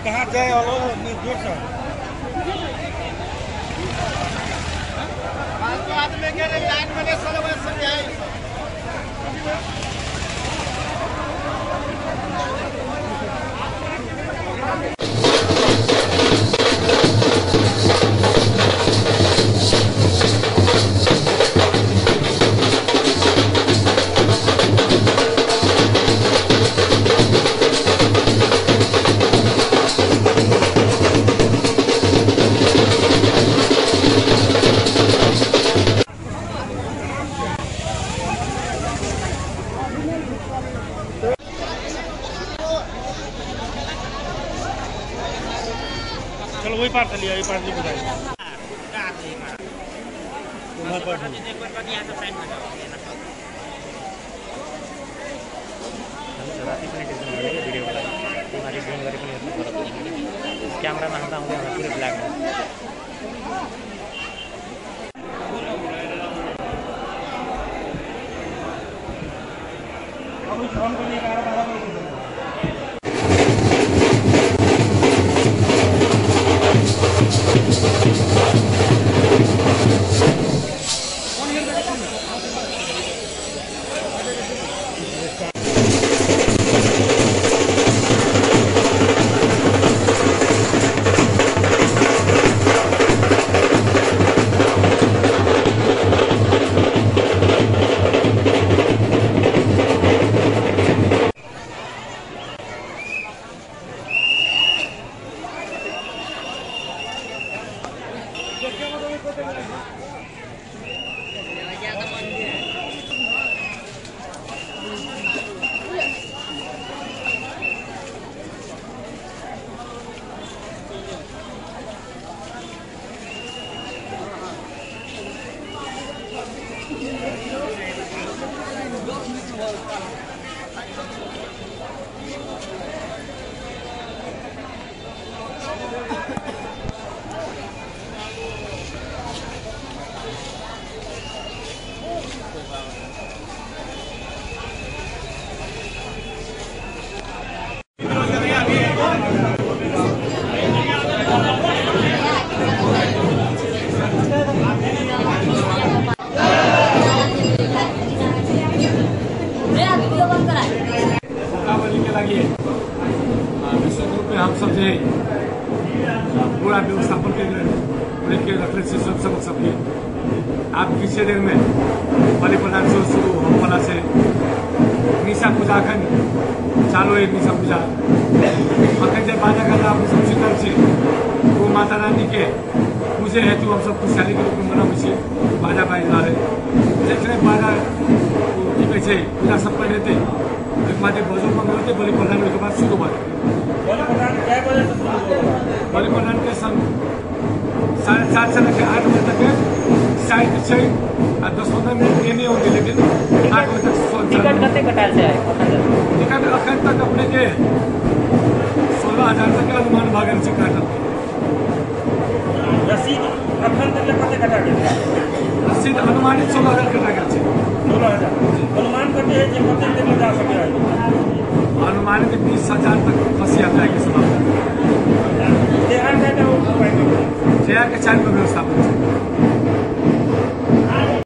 कहाँ जाए वालों जोर से आदमी के लाइन में चलो वही पार चलिए, वही पार नहीं बताइए। कैमरा में आता हूँ पूरे ब्लैक में हम सब पूरा व्यवस्थापन के रखने से सब सके आप किसी देर में बलि प्रदान से शुरू होने से निशा पूजा खन चालू है। निशा पूजा अखन जब बाजा करना आप सब शीतल से वो माता रानी के पूजे हेतु हम सब खुशहाली के रूप में मनावे बाजा बाजा जितने बाजा पूजा सब कर देते भोजन मंगल बलि प्रदान के बाद शुरू बात बलि प्रदान के 7:30 से लेकर 8 बजे तक है। साइड से 10-15 मिनट नहीं होंगे, लेकिन 8 बजे तक टिकट कते कटाल से आए टिकट अखन तक अपने के 16,000 तक के अनुमान भागन से काटल रसीद अखन तक कते कटा गया रसीद अनुमानित 16,000 कटा गया 16,000 अनुमान करते हैं जे कते देर में जा सके अनुमानित 20,000 तक फंसी आ जाएगी समाप्त। देहात का के 4 का व्यवस्थापन